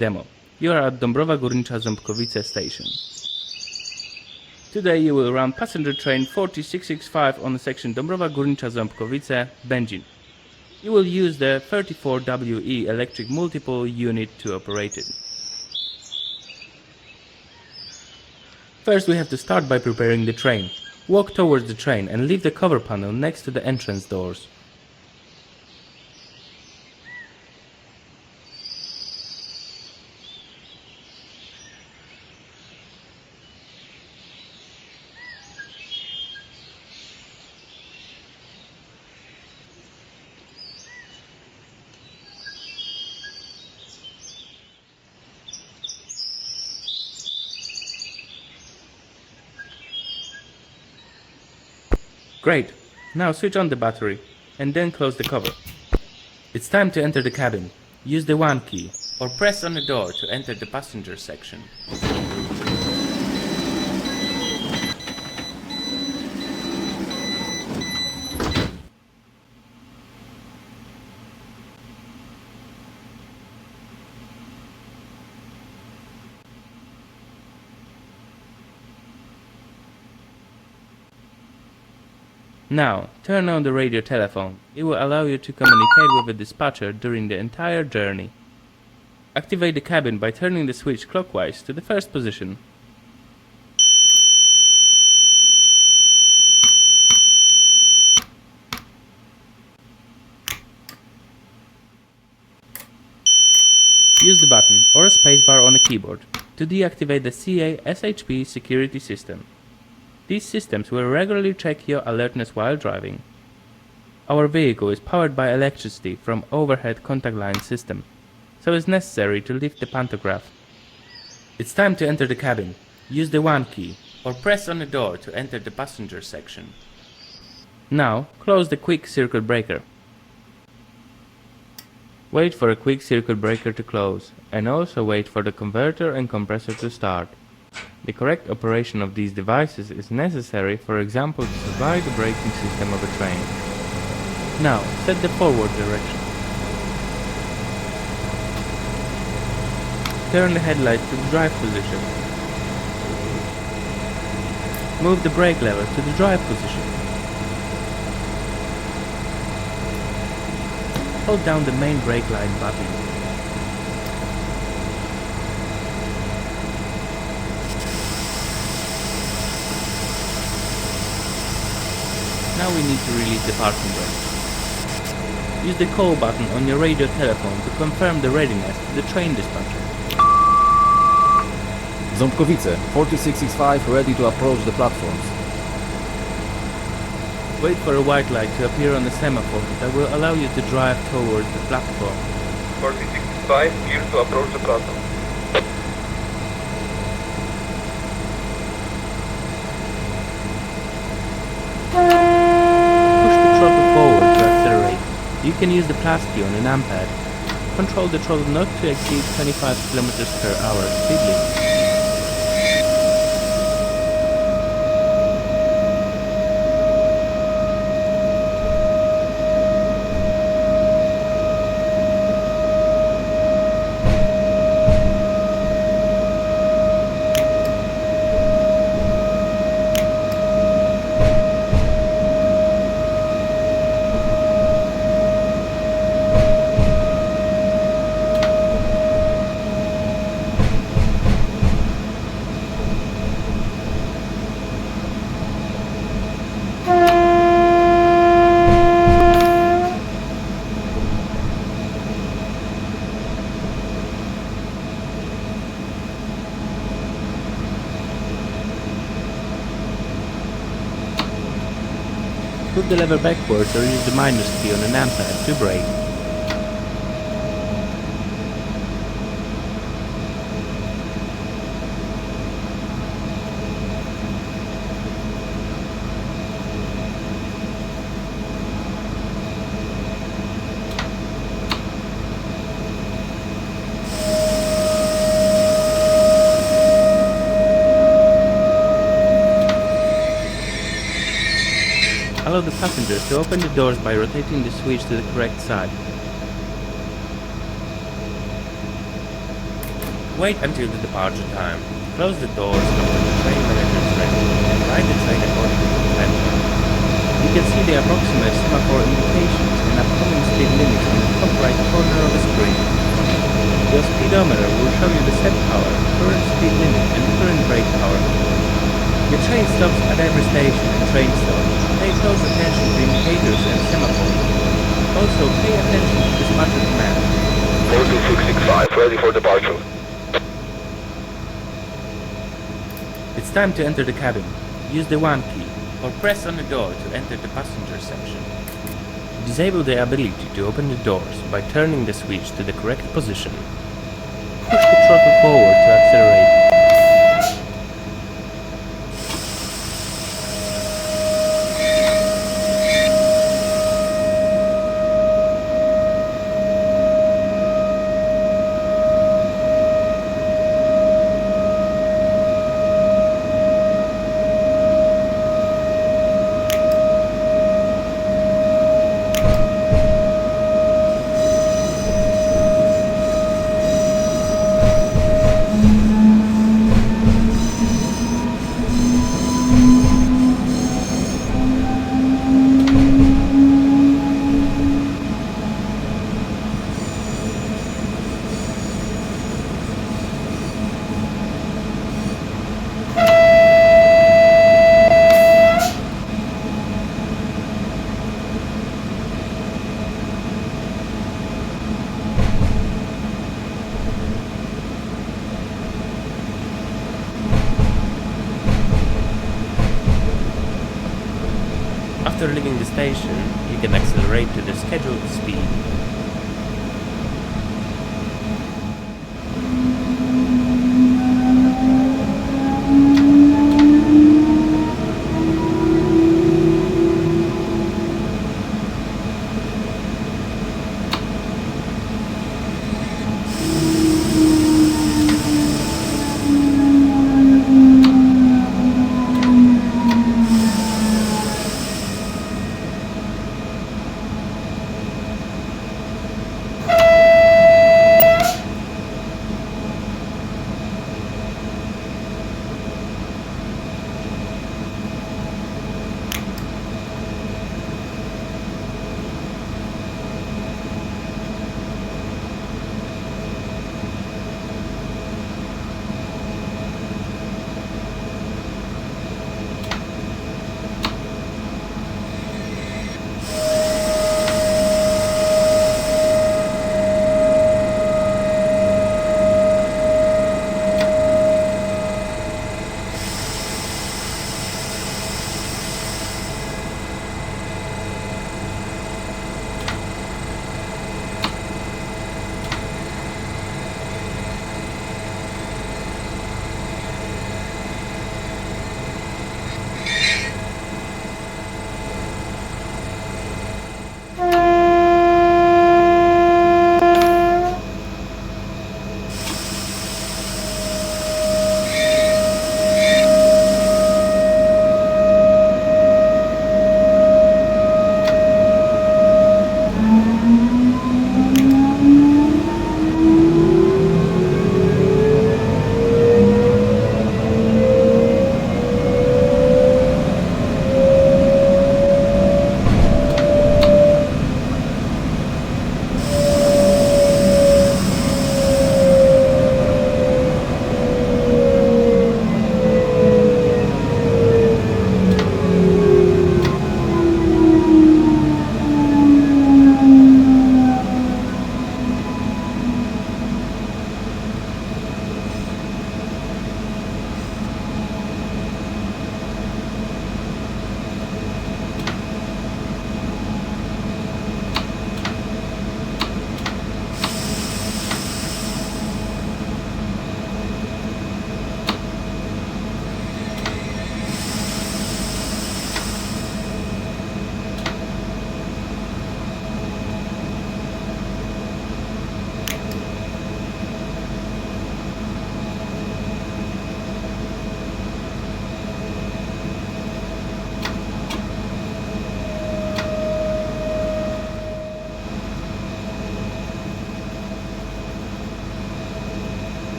Demo. You are at Dąbrowa Górnicza-Ząbkowice station. Today you will run passenger train 4665 on the section Dąbrowa Górnicza-Ząbkowice, Będzin. You will use the 34WE electric multiple unit to operate it. First we have to start by preparing the train. Walk towards the train and leave the cover panel next to the entrance doors. Great! Now switch on the battery and then close the cover. It's time to enter the cabin. Use the 1 key or press on the door to enter the passenger section. Now, turn on the radio telephone. It will allow you to communicate with the dispatcher during the entire journey. Activate the cabin by turning the switch clockwise to the first position. Use the button or a spacebar on the keyboard to deactivate the CA-SHP security system. These systems will regularly check your alertness while driving. Our vehicle is powered by electricity from overhead contact line system, so it's necessary to lift the pantograph. It's time to enter the cabin. Use the 1 key or press on the door to enter the passenger section. Now, close the quick circuit breaker. Wait for a quick circuit breaker to close, and also wait for the converter and compressor to start. The correct operation of these devices is necessary, for example, to survive the braking system of a train. Now, set the forward direction. Turn the headlights to the drive position. Move the brake lever to the drive position. Hold down the main brake line button. Now we need to release the parking brake. Use the call button on your radio telephone to confirm the readiness to the train dispatcher. Ząbkowice, 4665 ready to approach the platforms. Wait for a white light to appear on the semaphore that will allow you to drive towards the platform. 4665 clear to approach the platform. You can use the plus key on the numpad. Control the throttle not to exceed 25 km per hour speed limit. Put the lever backwards or use the minus key on the numpad to brake. Allow the passengers to open the doors by rotating the switch to the correct side. Wait until the departure time. Close the doors after the train manager is ready and ride the train according to the timetable. You can see the approximate semaphore indications and upcoming speed limits on the top right corner of the screen. Your speedometer will show you the set power, current speed limit and current brake power. Your train stops at every station and train stop. Pay close attention to indicators and semaphores. Also, pay attention to dispatcher commands. 42665, ready for departure. It's time to enter the cabin. Use the 1 key, or press on the door to enter the passenger section. Disable the ability to open the doors by turning the switch to the correct position. Push the throttle forward to accelerate. After leaving the station, you can accelerate to the scheduled speed.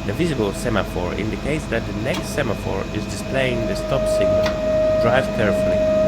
The visible semaphore indicates that the next semaphore is displaying the stop signal. Drive carefully.